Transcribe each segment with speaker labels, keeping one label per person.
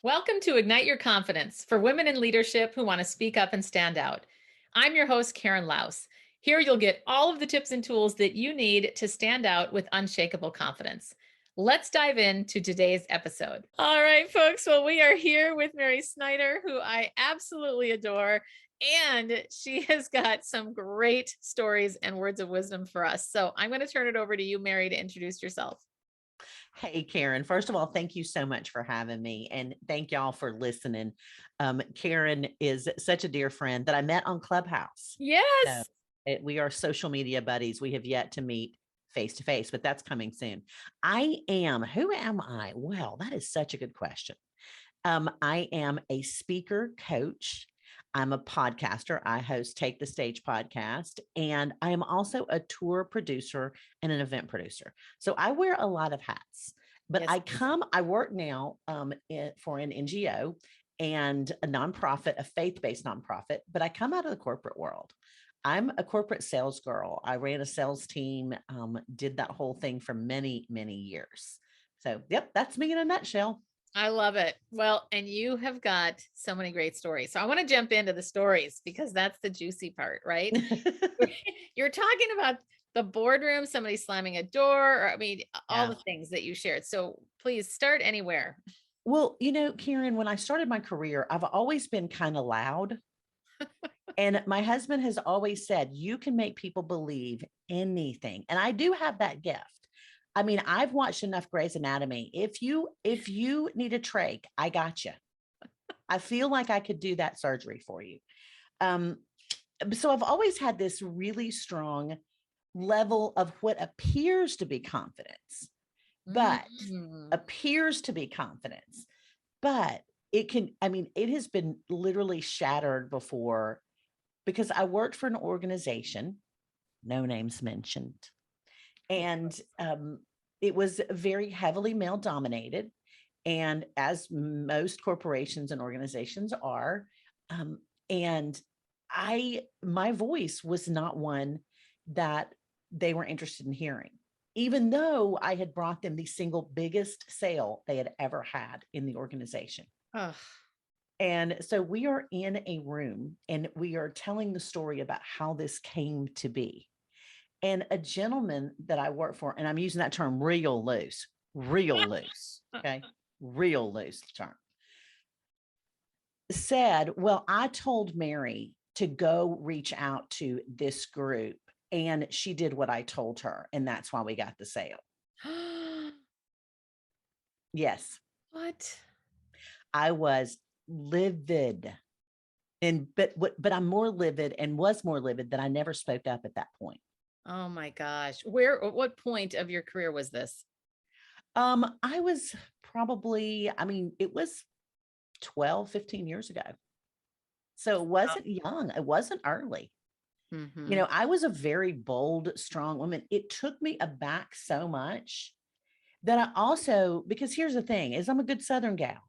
Speaker 1: Welcome to Ignite Your Confidence for women in leadership who want to speak up and stand out. I'm your host, Karen Laus. Here you'll get all of the tips and tools that you need to stand out with unshakable confidence. Let's dive into today's episode. All right, folks. Well, we are here with Mary Snyder, who I absolutely adore. And she has got some great stories and words of wisdom for us. So I'm going to turn it over to you, Mary, to introduce yourself.
Speaker 2: Hey, Karen. First of all, thank you so much for having me. And thank y'all for listening. Karen is such a dear friend that I met on Clubhouse. So
Speaker 1: Yes.
Speaker 2: we are social media buddies. We have yet to meet face to face, but that's coming soon. Who am I? Well, that is such a good question. I am a speaker coach. I'm a podcaster. I host Take the Stage podcast, and I am also a tour producer and an event producer. So I wear a lot of hats, but
Speaker 1: Yes.
Speaker 2: I work now for an NGO and a nonprofit, a faith-based nonprofit, but I come out of the corporate world. I'm a corporate sales girl. I ran a sales team, did that whole thing for many, many years. So, yep, that's me in a nutshell.
Speaker 1: I love it. Well, and you have got so many great stories. So I want to jump into the stories because that's the juicy part, right? You're talking about the boardroom, somebody slamming a door, or I mean, all
Speaker 2: Yeah.
Speaker 1: the things that you shared. So please start anywhere.
Speaker 2: Well, Karen, when I started my career, I've always been kind of loud. And my husband has always said, you can make people believe anything. And I do have that gift. I mean, I've watched enough Grey's Anatomy. If you need a trach, I got you. I feel like I could do that surgery for you. Um, so I've always had this really strong level of what appears to be confidence, but
Speaker 1: Mhm.
Speaker 2: appears to be confidence, but it has been literally shattered before because I worked for an organization, no names mentioned, and it was very heavily male dominated. And as most corporations and organizations are, um, and my voice was not one that they were interested in hearing, even though I had brought them the single biggest sale they had ever had in the organization.
Speaker 1: Ugh.
Speaker 2: And so we are in a room and we are telling the story about how this came to be. And a gentleman that I work for, and I'm using that term real loose, okay, real loose term, said, well, I told Mary to go reach out to this group, and she did what I told her. And that's why we got the sale. Yes,
Speaker 1: What?
Speaker 2: I was livid. But I'm more livid and was more livid that I never spoke up at that point.
Speaker 1: Oh my gosh. Where, at what point of your career was this?
Speaker 2: I was probably, I mean, it was 12, 15 years ago. So it wasn't young. It wasn't early.
Speaker 1: Mm-hmm.
Speaker 2: I was a very bold, strong woman. It took me aback so much that I also, because here's the thing, is I'm a good Southern gal.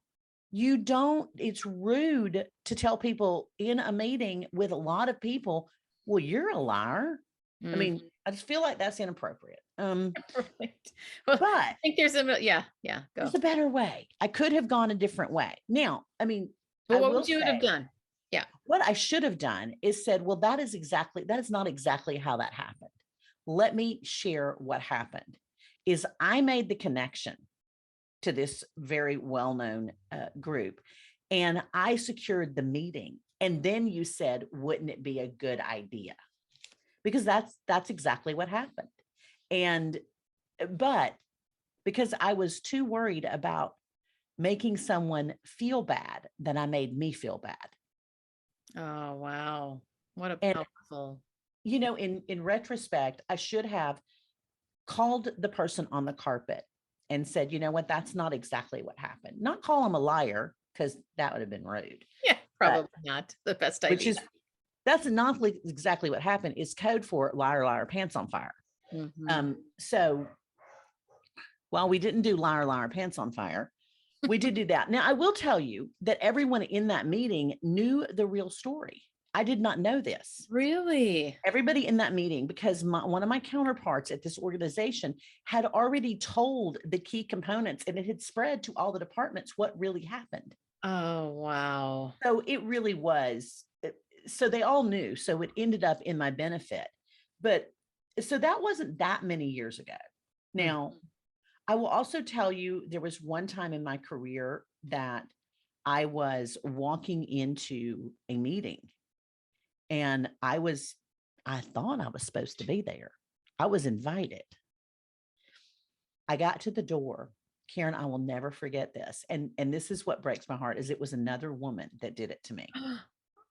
Speaker 2: It's rude to tell people in a meeting with a lot of people, well, you're a liar. I mean, I just feel like that's inappropriate.
Speaker 1: Right. Well, I
Speaker 2: But
Speaker 1: think yeah, go.
Speaker 2: there's a better way. I could have gone a different way. Now, I mean,
Speaker 1: But
Speaker 2: I
Speaker 1: what
Speaker 2: will
Speaker 1: would you have
Speaker 2: say
Speaker 1: done? Yeah.
Speaker 2: what I should have done is said, well, that is not exactly how that happened. Let me share what happened. Is I made the connection to this very well-known group, and I secured the meeting. And then you said, wouldn't it be a good idea? Because that's exactly what happened. And but because I was too worried about making someone feel bad, that I made me feel bad.
Speaker 1: Oh, wow. What a
Speaker 2: And
Speaker 1: powerful.
Speaker 2: in retrospect, I should have called the person on the carpet and said, you know what, that's not exactly what happened. Not call him a liar, because that would have been rude.
Speaker 1: Yeah,
Speaker 2: But
Speaker 1: probably not the best
Speaker 2: which
Speaker 1: idea.
Speaker 2: is that's not exactly what happened. Is code for liar, liar, pants on fire.
Speaker 1: Mhm.
Speaker 2: So while we didn't do liar, liar, pants on fire, we did do that. Now I will tell you that everyone in that meeting knew the real story. I did not know this.
Speaker 1: Really?
Speaker 2: Everybody in that meeting, because one of my counterparts at this organization had already told the key components, and it had spread to all the departments what really happened.
Speaker 1: Oh, wow.
Speaker 2: So it really was. So they all knew. So it ended up in my benefit. But so that wasn't that many years ago.
Speaker 1: Mm.
Speaker 2: Now, I will also tell you there was one time in my career that I was walking into a meeting and I thought I was supposed to be there. I was invited. I got to the door. Karen, I will never forget this. And this is what breaks my heart is it was another woman that did it to me.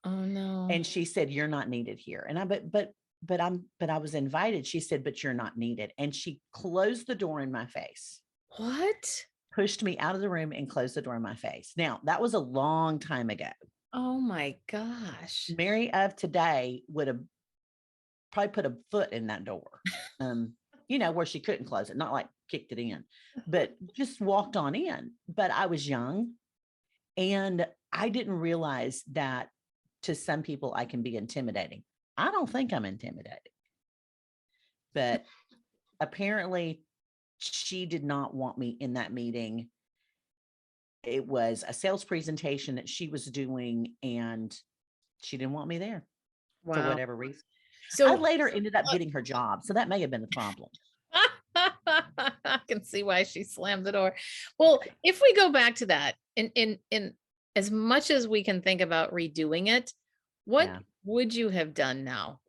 Speaker 1: Oh, no.
Speaker 2: And she said, "You're not needed here." And I but I was invited. She said, "But you're not needed." And she closed the door in my face,
Speaker 1: What?
Speaker 2: pushed me out of the room and closed the door in my face. Now, that was a long time ago.
Speaker 1: Oh my gosh.
Speaker 2: Mary of today would have probably put a foot in that door. Where she couldn't close it, not like kicked it in, but just walked on in. But I was young and I didn't realize that to some people I can be intimidating. I don't think I'm intimidating, but apparently she did not want me in that meeting. It was a sales presentation that she was doing and she didn't want me there for
Speaker 1: Wow.
Speaker 2: whatever reason. I
Speaker 1: So
Speaker 2: later ended up getting her job. So that may have been the problem.
Speaker 1: I can see why she slammed the door. Well, if we go back to that, in as much as we can think about redoing it, what
Speaker 2: Yeah.
Speaker 1: would you have done now?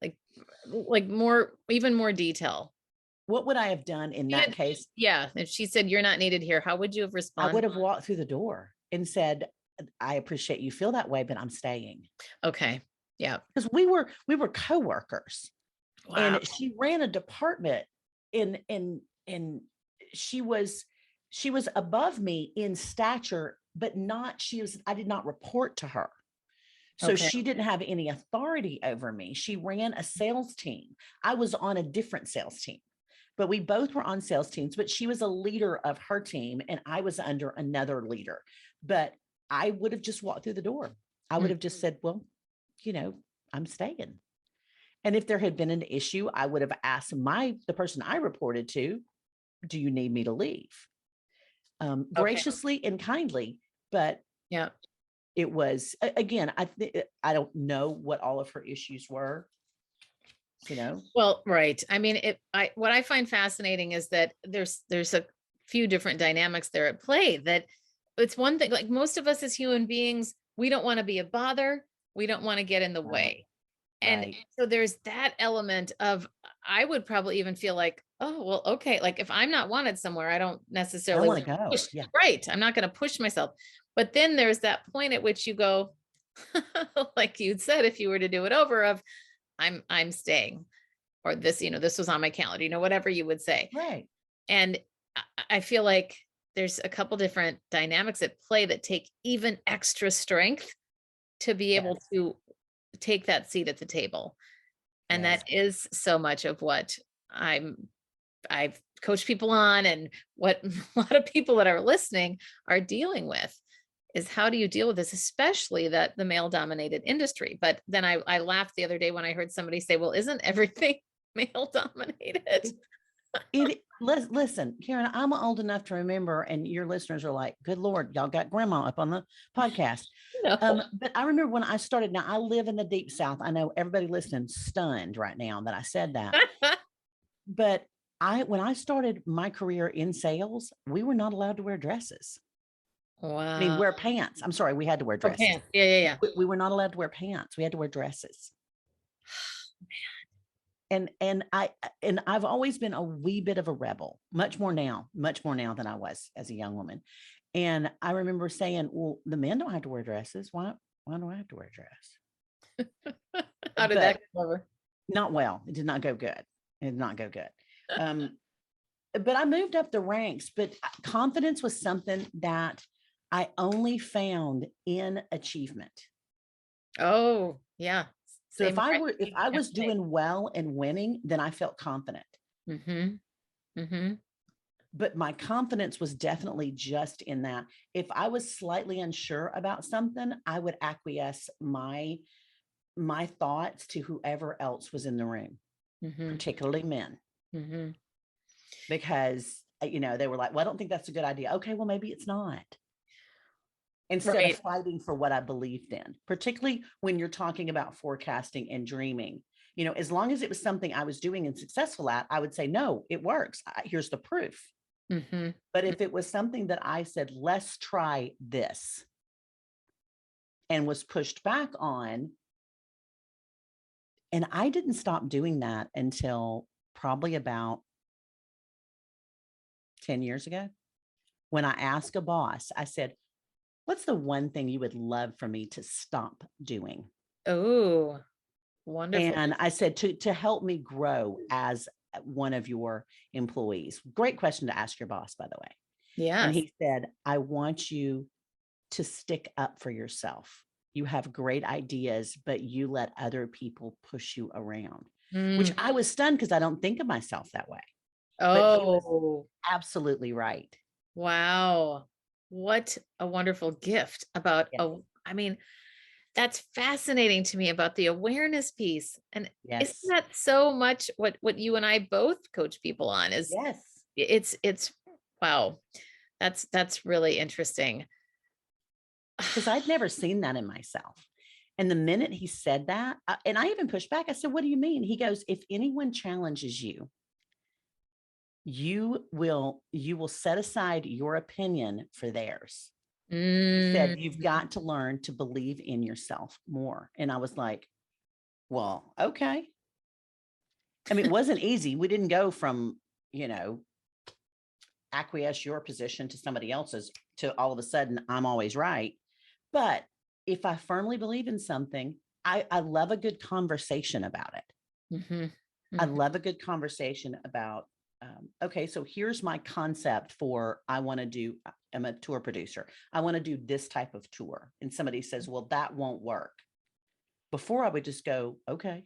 Speaker 1: Like more, even more detail.
Speaker 2: What would I have done in that case?
Speaker 1: Yeah. If she said you're not needed here, how would you have
Speaker 2: I
Speaker 1: responded?
Speaker 2: would have walked through the door and said, "I appreciate you feel that way, but I'm staying."
Speaker 1: Okay. Yeah.
Speaker 2: Because we were coworkers
Speaker 1: Wow.
Speaker 2: and she ran a department in she was above me in stature, but not I did not report to her. So
Speaker 1: Okay.
Speaker 2: she didn't have any authority over me. She ran a sales team. I was on a different sales team, but we both were on sales teams, but she was a leader of her team and I was under another leader. But I would have just walked through the door. I would
Speaker 1: Mm.
Speaker 2: have just said, "Well, I'm staying." And if there had been an issue, I would have asked the person I reported to, "Do you need me to leave?"
Speaker 1: Okay.
Speaker 2: Graciously and kindly, but
Speaker 1: Yeah.
Speaker 2: it was again, I don't know what all of her issues were, you know.
Speaker 1: Well, right. I mean, what I find fascinating is that there's a few different dynamics there at play. That it's one thing, like most of us as human beings, we don't want to be a bother. We don't want to get in the
Speaker 2: Right.
Speaker 1: way. And
Speaker 2: Right.
Speaker 1: so there's that element of, I would probably even feel like, oh, well, okay. Like if I'm not wanted somewhere, I don't
Speaker 2: I don't
Speaker 1: necessarily
Speaker 2: want
Speaker 1: want
Speaker 2: to
Speaker 1: to
Speaker 2: go.
Speaker 1: push.
Speaker 2: Yeah.
Speaker 1: Right. I'm not going to push myself. But then there's that point at which you go, like you'd said, if you were to do it over, of I'm staying, or this was on my calendar, whatever you would say.
Speaker 2: Right.
Speaker 1: And I feel like there's a couple different dynamics at play that take even extra strength to be able
Speaker 2: Yes.
Speaker 1: to take that seat at the table. And
Speaker 2: Yes.
Speaker 1: that is so much of what I've coached people on, and what a lot of people that are listening are dealing with, is how do you deal with this, especially that the male dominated industry. But then I laughed the other day when I heard somebody say, well, isn't everything male dominated?
Speaker 2: Listen, Karen, I'm old enough to remember, and your listeners are like, "Good Lord, y'all got grandma up on the podcast."
Speaker 1: No.
Speaker 2: But I remember when I started. Now I live in the deep South. I know everybody listening stunned right now that I said that, but when I started my career in sales, we were not allowed to wear dresses. I mean,
Speaker 1: Wow.
Speaker 2: wear pants. I'm sorry, we had to wear
Speaker 1: Oh,
Speaker 2: dresses.
Speaker 1: pants. Yeah, yeah, yeah.
Speaker 2: We were not allowed to wear pants. We had to wear dresses. And I've always been a wee bit of a rebel, much more now than I was as a young woman. And I remember saying, "Well, the men don't have to wear dresses. Why do I have to wear a dress?"
Speaker 1: How did that
Speaker 2: But
Speaker 1: go over?
Speaker 2: not well. It did not go good. It did not go good. Um, but I moved up the ranks. But confidence was something that I only found in achievement.
Speaker 1: Oh, yeah.
Speaker 2: So
Speaker 1: Same.
Speaker 2: if I was doing well and winning, then I felt confident.
Speaker 1: Mm-hmm. Mm-hmm.
Speaker 2: But my confidence was definitely just in that. If I was slightly unsure about something, I would acquiesce my thoughts to whoever else was in the room,
Speaker 1: Mm-hmm.
Speaker 2: particularly men,
Speaker 1: Mm-hmm.
Speaker 2: because they were like, "Well, I don't think that's a good idea." Okay, well, maybe it's not. instead of
Speaker 1: Right.
Speaker 2: fighting for what I believed in, particularly when you're talking about forecasting and dreaming. As long as it was something I was doing and successful at, I would say, no, it works. Here's the proof.
Speaker 1: Mm-hmm.
Speaker 2: But if it was something that I said, let's try this, and was pushed back on, and I didn't stop doing that until probably about 10 years ago, when I asked a boss, I said, what's the one thing you would love for me to stop doing?
Speaker 1: Oh, wonderful.
Speaker 2: And I said, to help me grow as one of your employees. Great question to ask your boss, by the way. And
Speaker 1: Yes.
Speaker 2: he said, I want you to stick up for yourself. You have great ideas, but you let other people push you around, which
Speaker 1: Mm.
Speaker 2: I was stunned because I don't think of myself that way. But he was
Speaker 1: Oh,
Speaker 2: absolutely right.
Speaker 1: wow. What a wonderful gift about,
Speaker 2: Yes.
Speaker 1: I mean, that's fascinating to me about the awareness piece. And isn't
Speaker 2: Yes.
Speaker 1: that so much what you and I both coach people on is
Speaker 2: Yes.
Speaker 1: it's wow. That's really interesting.
Speaker 2: Because I'd never seen that in myself. And the minute he said that, and I even pushed back, I said, what do you mean? He goes, if anyone challenges you, you will set aside your opinion for theirs. He said, you've
Speaker 1: Mm,
Speaker 2: got to learn to believe in yourself more. And I was like, well, okay. I mean, it wasn't easy. We didn't go from, you know, acquiesce your position to somebody else's to all of a sudden I'm always right. But if I firmly believe in something, I love a good conversation about it.
Speaker 1: mhm,
Speaker 2: I
Speaker 1: mhm.
Speaker 2: love a good conversation about, okay, so here's my concept for I want to do, I'm a tour producer. I want to do this type of tour. And somebody says, well, that won't work. Before I would just go, okay.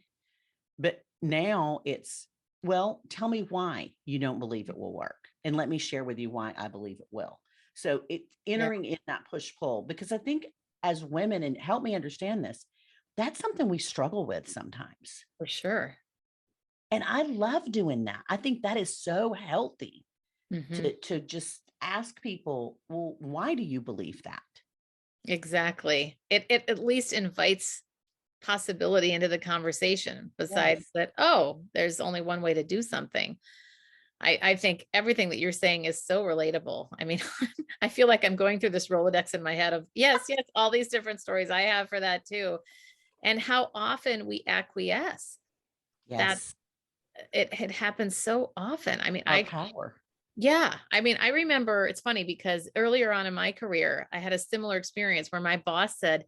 Speaker 2: But now it's, well, tell me why you don't believe it will work. And let me share with you why I believe it will. So it's
Speaker 1: Yeah,
Speaker 2: entering in that push pull, because I think as women, and help me understand this, that's something we struggle with sometimes.
Speaker 1: for sure.
Speaker 2: And I love doing that. I think that is so healthy
Speaker 1: Mhm.
Speaker 2: to just ask people, well, why do you believe that?
Speaker 1: Exactly. It at least invites possibility into the conversation besides
Speaker 2: Yes.
Speaker 1: that, oh, there's only one way to do something. I think everything that you're saying is so relatable. I mean, I feel like I'm going through this Rolodex in my head of yes, yes, all these different stories I have for that too. And how often we acquiesce. That
Speaker 2: Yes.
Speaker 1: it happens so often. I mean,
Speaker 2: Our power.
Speaker 1: yeah, I mean, I remember it's funny because earlier on in my career, I had a similar experience where my boss said,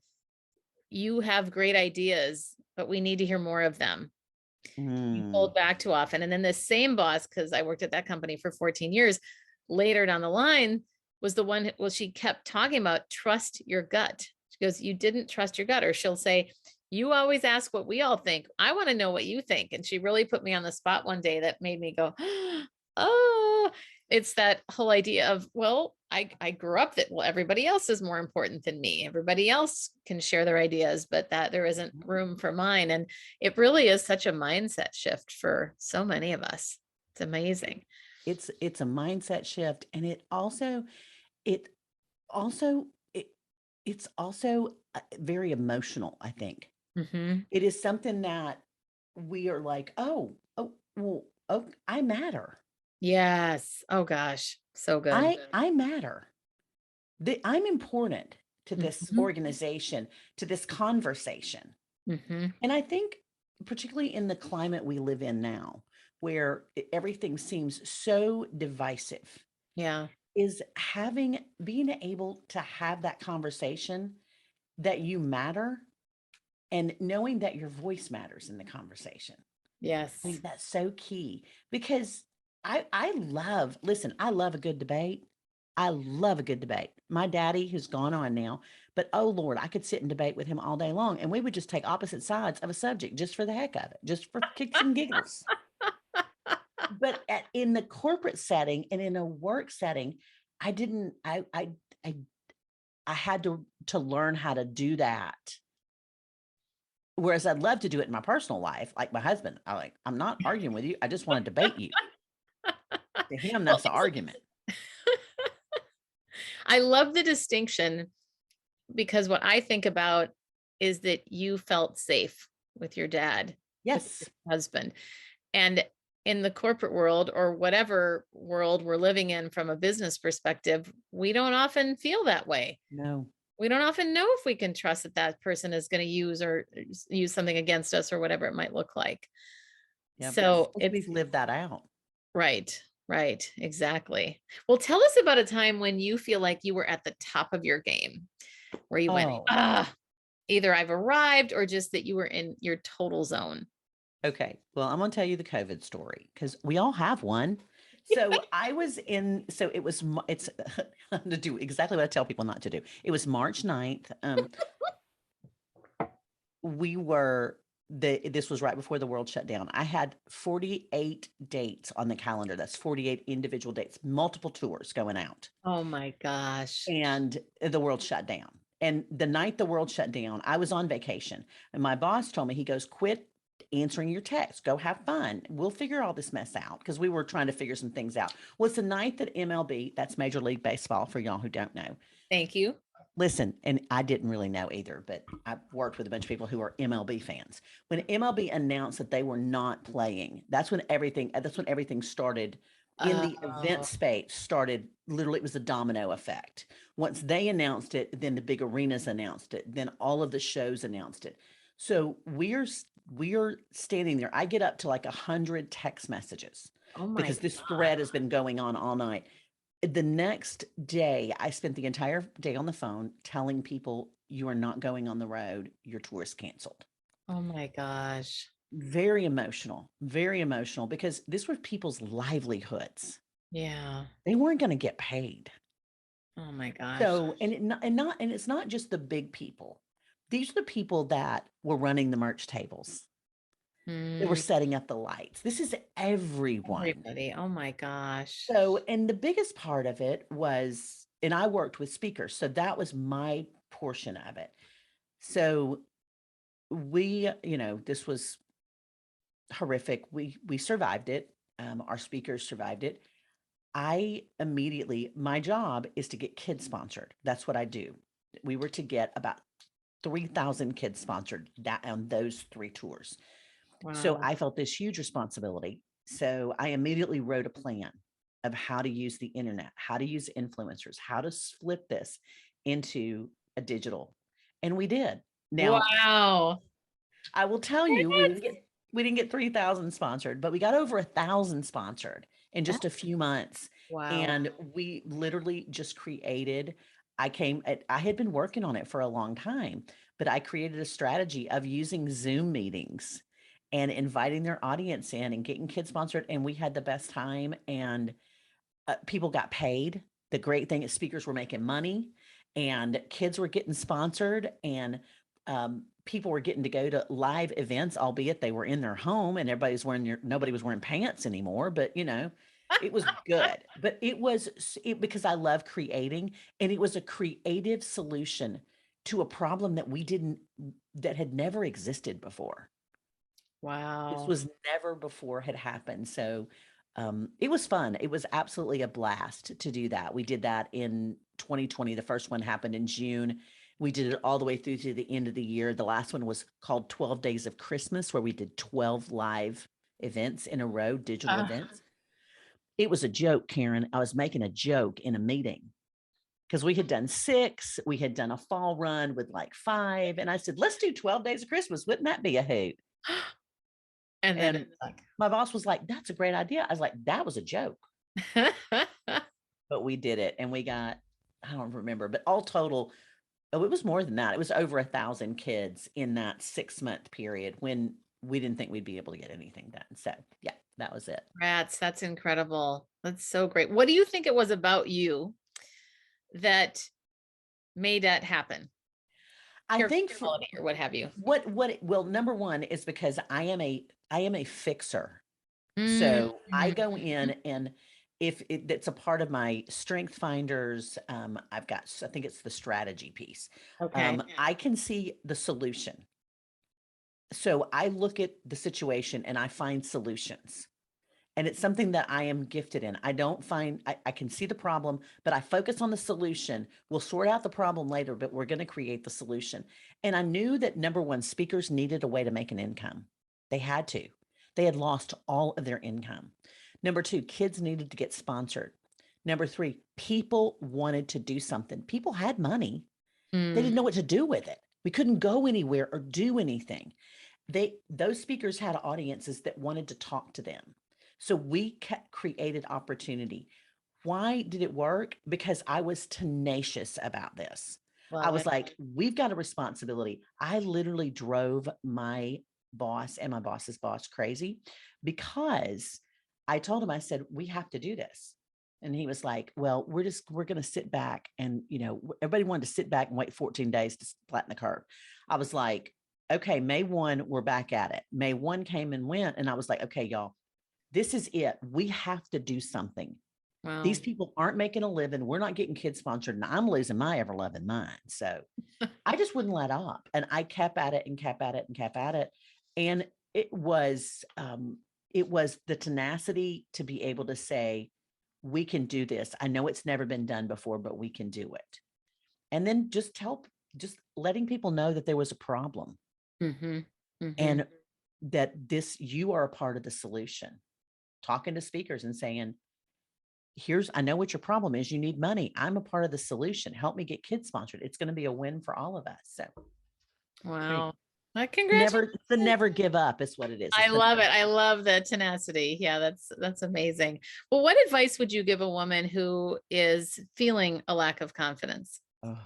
Speaker 1: you have great ideas, but we need to hear more of them. You
Speaker 2: Mm,
Speaker 1: hold back too often. And then the same boss, because I worked at that company for 14 years, later down the line was the one, well, she kept talking about trust your gut. She goes, you didn't trust your gut. Or she'll say, you always ask what we all think. I want to know what you think. And she really put me on the spot one day that made me go, oh, it's that whole idea of, well, I grew up that, well, everybody else is more important than me. Everybody else can share their ideas, but that there isn't
Speaker 2: mhm.
Speaker 1: room for mine. And it really is such a mindset shift for so many of us. It's
Speaker 2: It,
Speaker 1: amazing.
Speaker 2: it's a mindset shift, and it also it's also very emotional. I think
Speaker 1: Hmm.
Speaker 2: it is something that we are like, oh, well, oh, I matter.
Speaker 1: Yes. Oh gosh. So good.
Speaker 2: I matter. I'm important to this
Speaker 1: Hmm.
Speaker 2: organization, to this conversation.
Speaker 1: Hmm.
Speaker 2: And I think, particularly in the climate we live in now, where everything seems so divisive,
Speaker 1: Yeah.
Speaker 2: is being able to have that conversation, that you matter, and knowing that your voice matters in the conversation. I
Speaker 1: Yes.
Speaker 2: think that's so key, because I love a good debate. I love a good debate. My daddy, who's gone on now, but oh Lord, I could sit and debate with him all day long, and we would just take opposite sides of a subject just for the heck of it, just for kicks and giggles. But in the corporate setting and in a work setting, I didn't, I, I had to learn how to do that. Whereas I'd love to do it in my personal life, like my husband. I'm not arguing with you. I just want to debate you. To him,
Speaker 1: Well,
Speaker 2: that's the argument.
Speaker 1: I love the distinction because what I think about is that you felt safe with your dad, with your
Speaker 2: Yes.
Speaker 1: husband. And in the corporate world or whatever world we're living in from a business perspective, we don't often feel that way.
Speaker 2: No.
Speaker 1: We don't often know if we can trust that that person is going to use or use something against us or whatever it might look like.
Speaker 2: Yeah. But
Speaker 1: So it's
Speaker 2: we've lived that out.
Speaker 1: right, right, exactly. Well, tell us about a time when you feel like you were at the top of your game, where you went,
Speaker 2: Oh,
Speaker 1: ah, either I've arrived or just that you were in your total zone.
Speaker 2: okay. Well, I'm going to tell you the COVID story because we all have one. So I was in, so it was, it's to do exactly what I tell people not to do. It was March 9th. We were, this was right before the world shut down. I had 48 dates on the calendar. That's 48 individual dates, multiple tours going out.
Speaker 1: Oh my gosh.
Speaker 2: And the world shut down. And the night the world shut down, I was on vacation. And my boss told me, he goes, quit answering your texts. Go have fun. We'll figure all this mess out because we were trying to figure some things out. Well, it's the night that MLB, that's Major League Baseball for y'all who don't know.
Speaker 1: Thank you.
Speaker 2: Listen, and I didn't really know either, but I worked with a bunch of people who are MLB fans. When MLB announced that they were not playing, that's when everything started in the event
Speaker 1: Oh,
Speaker 2: space started. Literally, it was a domino effect. Once they announced it, then the big arenas announced it, then all of the shows announced it. So we're standing there. I get up to like 100 text messages
Speaker 1: oh my
Speaker 2: because this
Speaker 1: God.
Speaker 2: thread has been going on all night. The next day, I spent the entire day on the phone telling people, you are not going on the road. Your tour is canceled.
Speaker 1: Oh my gosh.
Speaker 2: Very emotional because this were people's livelihoods.
Speaker 1: Yeah.
Speaker 2: They weren't going to get paid.
Speaker 1: Oh my gosh.
Speaker 2: So, and it's not just the big people. These are the people that were running the merch tables. They were
Speaker 1: Mm,
Speaker 2: setting up the lights. This is everyone.
Speaker 1: everybody. Oh my gosh.
Speaker 2: So, and the biggest part of it was, and I worked with speakers, so that was my portion of it. So this was horrific. We survived it. Our speakers survived it. My job is to get kids sponsored. That's what I do. We were to get about 3,000 kids sponsored on those 3 tours. So
Speaker 1: Wow.
Speaker 2: I felt this huge responsibility. So I immediately wrote a plan of how to use the internet, how to use influencers, how to flip this into a digital. And we did. Now,
Speaker 1: Wow.
Speaker 2: I will tell you, we didn't get 3,000 sponsored, but we got over 1,000 sponsored in
Speaker 1: That,
Speaker 2: just a few months.
Speaker 1: wow.
Speaker 2: And we literally just created, I had been working on it for a long time, but I created a strategy of using Zoom meetings and inviting their audience in and getting kids sponsored. And we had the best time, and people got paid. The great thing is speakers were making money and kids were getting sponsored, and people were getting to go to live events, albeit they were in their home and nobody was wearing pants anymore. But it was good. But because I love creating, and it was a creative solution to a problem that had never existed before. This
Speaker 1: Wow.
Speaker 2: was never before had happened. So it was fun. It was absolutely a blast to do that. We did that in 2020. The first one happened in June. We did it all the way through to the end of the year. The last one was called 12 Days of Christmas, where we did 12 live events in a row, digital
Speaker 1: Uh,
Speaker 2: events. It was a joke, Karen. I was making a joke in a meeting because we had done 6, we had done a fall run with like 5. And I said, let's do 12 Days of Christmas. Wouldn't that be a hoot?
Speaker 1: and then
Speaker 2: And
Speaker 1: it's like,
Speaker 2: my boss was like, that's a great idea. I was like, that was a joke, but we did it. And we got, I don't remember, but all total, oh, it was more than that. It was over 1,000 kids in that 6-month period when we didn't think we'd be able to get anything done. So yeah, that was it.
Speaker 1: rats, that's incredible. That's so great. What do you think it was about you that made that happen?
Speaker 2: I think
Speaker 1: Character quality or what have you?
Speaker 2: well, number one is because I am a fixer.
Speaker 1: Mm,
Speaker 2: So I go in, and if that's a part of my strength finders, I think it's the strategy piece.
Speaker 1: okay.
Speaker 2: I can see the solution. So I look at the situation and I find solutions. And it's something that I am gifted in. I don't find, I can see the problem, but I focus on the solution. We'll sort out the problem later, but we're going to create the solution. And I knew that number one, speakers needed a way to make an income. They had to. They had lost all of their income. Number two, kids needed to get sponsored. Number three, people wanted to do something. People had money. They didn't know what to do with it. We couldn't go anywhere or do anything. Those speakers had audiences that wanted to talk to them. So we created opportunity. Why did it work? Because I was tenacious about this. I was like, we've got a responsibility. I literally drove my boss and my boss's boss crazy because I told him, I said, we have to do this. And he was like, well, we're going to sit back and, everybody wanted to sit back and wait 14 days to flatten the curve. I was like, okay, May 1, we're back at it. May 1 came and went. And I was like, okay, y'all, this is it. We have to do something.
Speaker 1: Wow.
Speaker 2: These people aren't making a living. We're not getting kids sponsored, and I'm losing my ever loving mind. So I just wouldn't let up. And I kept at it and kept at it and kept at it. And it was the tenacity to be able to say, we can do this. I know it's never been done before, but we can do it. And then just letting people know that there was a problem. And that you are a part of the solution. Talking to speakers and saying, I know what your problem is. You need money. I'm a part of the solution. Help me get kids sponsored. It's going to be a win for all of us. So,
Speaker 1: wow. Congratulations.
Speaker 2: Never give up is what it is.
Speaker 1: I love it. I love the tenacity. Yeah, that's amazing. Well, what advice would you give a woman who is feeling a lack of confidence?
Speaker 2: Oh.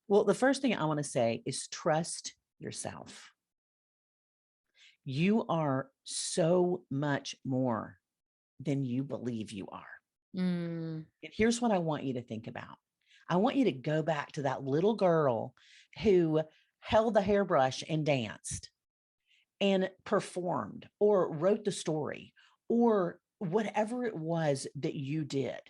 Speaker 2: Well, the first thing I want to say is trust yourself. You are so much more than you believe you are. And here's what I want you to think about. I want you to go back to that little girl who held the hairbrush and danced and performed or wrote the story or whatever it was that you did.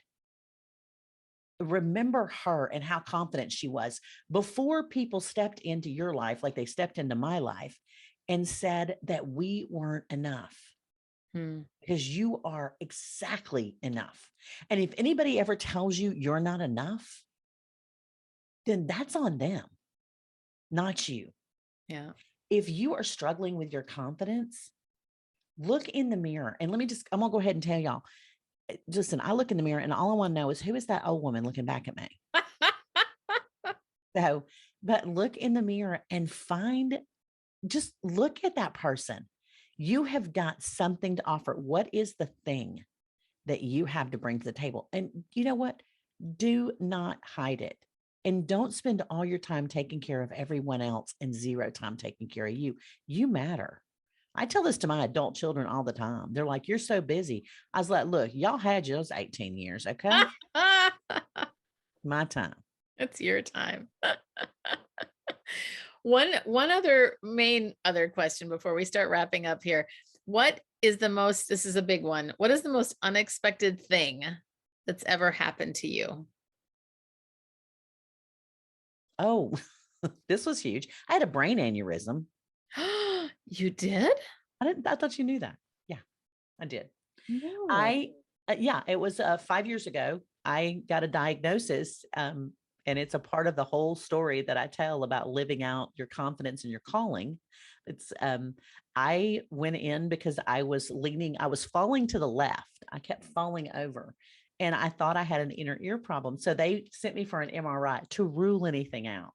Speaker 2: Remember her and how confident she was before people stepped into your life, like they stepped into my life and said that we weren't enough. Because you are exactly enough. And if anybody ever tells you you're not enough, then that's on them, not you.
Speaker 1: Yeah.
Speaker 2: If you are struggling with your confidence, look in the mirror. And I'm going to go ahead and tell y'all, listen, I look in the mirror and all I want to know is, who is that old woman looking back at me? But look in the mirror and just look at that person. You have got something to offer. What is the thing that you have to bring to the table? And you know what? Do not hide it. And don't spend all your time taking care of everyone else and zero time taking care of you. You matter. I tell this to my adult children all the time. They're like, you're so busy. I was like, look, y'all had yours 18 years. Okay. My time.
Speaker 1: It's your time. One other question before we start wrapping up here. This is a big one. What is the most unexpected thing that's ever happened to you?
Speaker 2: Oh, this was huge. I had a brain aneurysm.
Speaker 1: You did?
Speaker 2: I thought you knew that. Yeah, I did.
Speaker 1: No.
Speaker 2: It was 5 years ago. I got a diagnosis. And it's a part of the whole story that I tell about living out your confidence and your calling. I went in because I was falling to the left. I kept falling over and I thought I had an inner ear problem. So they sent me for an MRI to rule anything out.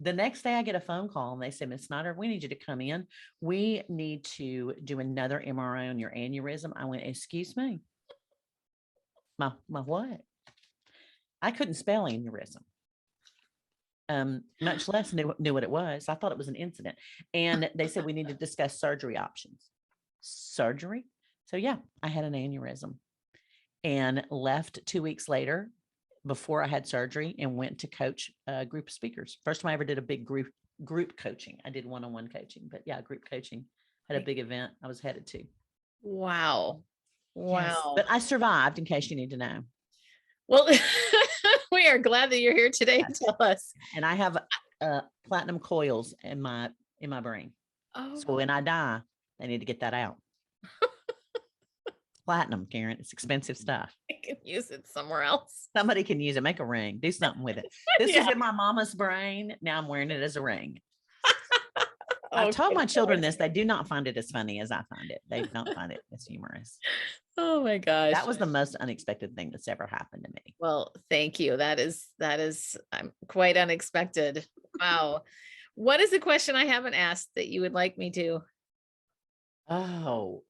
Speaker 2: The next day I get a phone call and they say, Ms. Snyder, we need you to come in. We need to do another MRI on your aneurysm. I went, excuse me. My what? I couldn't spell aneurysm. Much less knew what it was. I thought it was an incident. And they said we need to discuss surgery options. Surgery? So yeah, I had an aneurysm and left 2 weeks later before I had surgery and went to coach a group of speakers. First time I ever did a big group coaching. I did one-on-one coaching, but yeah, group coaching. Had a big event I was headed to.
Speaker 1: Wow.
Speaker 2: Yes, but I survived, in case you need to know.
Speaker 1: Well, we are glad that you're here today to tell us.
Speaker 2: And I have platinum coils in my brain. Oh. So when I die, they need to get that out. platinum, Karen. It's expensive stuff.
Speaker 1: I can use it somewhere else.
Speaker 2: Somebody can use it. Make a ring. Do something with it. This
Speaker 1: Yeah.
Speaker 2: was in my mama's brain. Now I'm wearing it as a ring. I've
Speaker 1: Okay.
Speaker 2: told my children this. They do not find it as funny as I find it. They don't find it as humorous.
Speaker 1: Oh my gosh.
Speaker 2: That was the most unexpected thing that's ever happened to me.
Speaker 1: Well, thank you. That is quite unexpected. Wow. What is the question I haven't asked that you would like me to?
Speaker 2: Oh,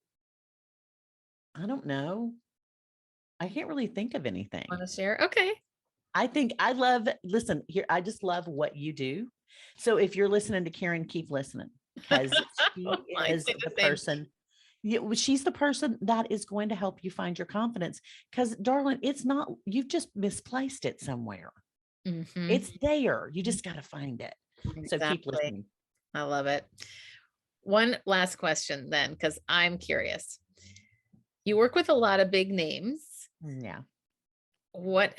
Speaker 2: I don't know. I can't really think of anything.
Speaker 1: Want to share? Okay.
Speaker 2: I think listen here, I just love what you do. So if you're listening to Karen, keep listening because she
Speaker 1: I
Speaker 2: is
Speaker 1: say
Speaker 2: the
Speaker 1: same.
Speaker 2: person. She's the person that is going to help you find your confidence. Because, darling, it's not, you've just misplaced it somewhere.
Speaker 1: Mhm.
Speaker 2: It's there. You just got to find it. So keep
Speaker 1: Exactly.
Speaker 2: listening.
Speaker 1: I love it. One last question then, because I'm curious. You work with a lot of big names.
Speaker 2: Yeah.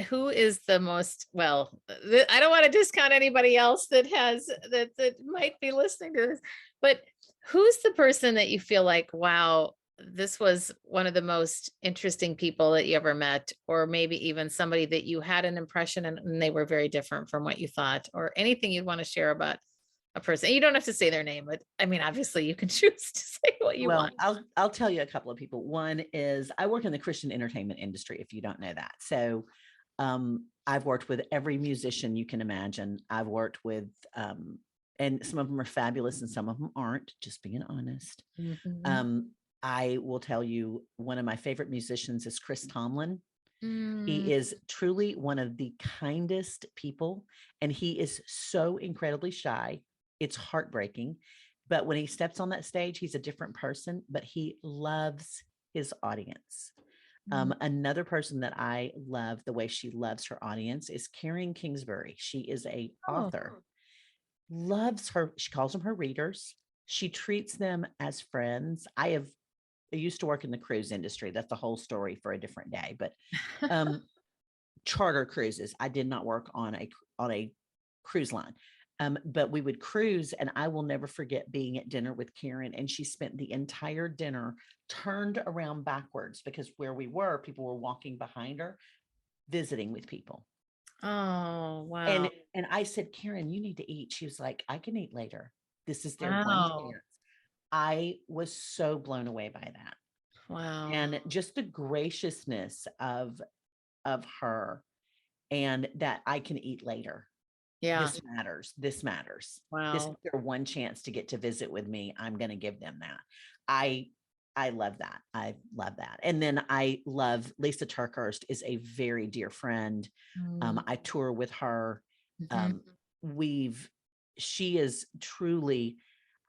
Speaker 1: Who is the most, well, I don't want to discount anybody else that might be listening to this, but who's the person that you feel like, wow, this was one of the most interesting people that you ever met, or maybe even somebody that you had an impression and they were very different from what you thought, or anything you'd want to share about a person? You don't have to say their name, but I mean, obviously you can choose to say what you want.
Speaker 2: I'll tell you a couple of people. One is I work in the Christian entertainment industry, if you don't know that. So I've worked with every musician you can imagine. I've worked with and some of them are fabulous and some of them aren't, just being honest.
Speaker 1: Mhm.
Speaker 2: I will tell you one of my favorite musicians is Chris Tomlin.
Speaker 1: Mm.
Speaker 2: He is truly one of the kindest people, and he is so incredibly shy. It's heartbreaking. But when he steps on that stage, he's a different person, but he loves his audience. Another person that I love the way she loves her audience is Kingsbury. She is a author, loves her. She calls them her readers. She treats them as friends. I used to work in the cruise industry. That's the whole story for a different day, but charter cruises. I did not work on a cruise line. But we would cruise, and I will never forget being at dinner with Karen, and she spent the entire dinner turned around backwards because where we were, people were walking behind her, visiting with people.
Speaker 1: Oh, wow.
Speaker 2: And I said, Karen, you need to eat. She was like, I can eat later. This is their one
Speaker 1: Wow.
Speaker 2: chance. I was so blown away by that.
Speaker 1: Wow.
Speaker 2: And just the graciousness of her, and that I can eat later.
Speaker 1: Yeah.
Speaker 2: This matters. This matters. This is
Speaker 1: Wow.
Speaker 2: their one chance to get to visit with me. I'm going to give them that. I love that. I love that. And then I love Lisa Turkhurst is a very dear friend. I tour with her.
Speaker 1: Mhm.
Speaker 2: She is truly,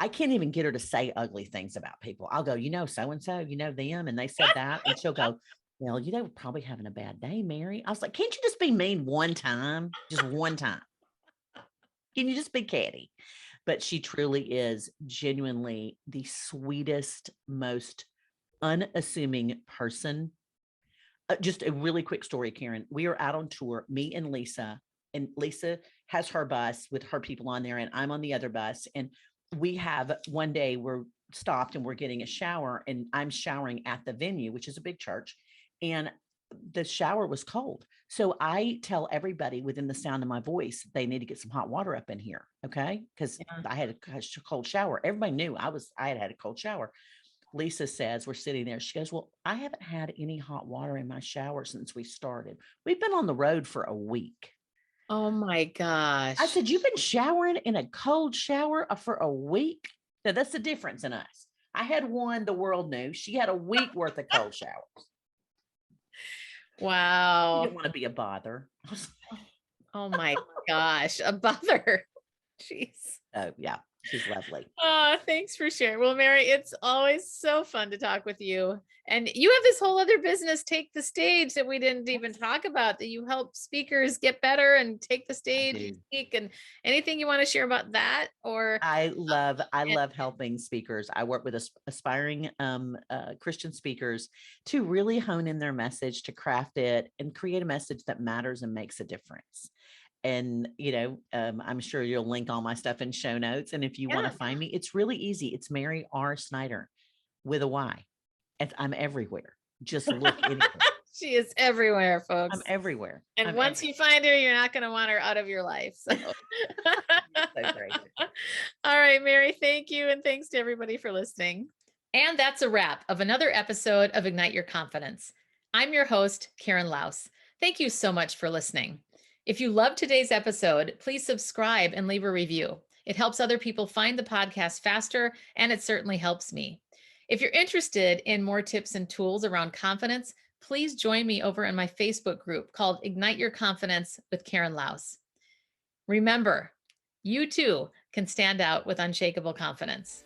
Speaker 2: I can't even get her to say ugly things about people. I'll go, so-and-so, them. And they said that. And she'll go, well, we're probably having a bad day, Mary. I was like, can't you just be mean one time? Just one time. Can you just be catty? But she truly is genuinely the sweetest, most unassuming person. Just a really quick story, Karen. We are out on tour, me and Lisa has her bus with her people on there, and I'm on the other bus. And we have one day we're stopped and we're getting a shower, and I'm showering at the venue, which is a big church. And the shower was cold. So I tell everybody within the sound of my voice, they need to get some hot water up in here. Okay. Cause I had a cold shower. Everybody knew I had a cold shower. Lisa says, we're sitting there. She goes, well, I haven't had any hot water in my shower since we started. We've been on the road for a week.
Speaker 1: Oh my gosh.
Speaker 2: I said, you've been showering in a cold shower for a week? Now that's the difference in us. I had one, the world knew. She had a week worth of cold showers.
Speaker 1: Wow.
Speaker 2: You didn't want to be a bother.
Speaker 1: Oh my gosh. A bother. Jeez.
Speaker 2: Oh, yeah. She's lovely.
Speaker 1: Oh, thanks for sharing. Well, Mary, it's always so fun to talk with you. And you have this whole other business, Take the Stage, that we didn't even talk about, that you help speakers get better and take the stage and speak. And anything you want to share about that? Or
Speaker 2: I love helping speakers. I work with aspiring Christian speakers to really hone in their message, to craft it and create a message that matters and makes a difference. And, I'm sure you'll link all my stuff in show notes. And if you want to find me, it's really easy. It's Mary R. Snyder with a Y. I'm everywhere. just look anywhere.
Speaker 1: She is everywhere, folks.
Speaker 2: I'm everywhere.
Speaker 1: And
Speaker 2: I'm
Speaker 1: once you find her, you're not going to want her out of your life. So,
Speaker 2: so great.
Speaker 1: All right, Mary, thank you. And thanks to everybody for listening. And that's a wrap of another episode of Ignite Your Confidence. I'm your host, Karen Laus. Thank you so much for listening. If you loved today's episode, please subscribe and leave a review. It helps other people find the podcast faster, and it certainly helps me. If you're interested in more tips and tools around confidence, please join me over in my Facebook group called Ignite Your Confidence with Karen Laus. Remember, you too can stand out with unshakable confidence.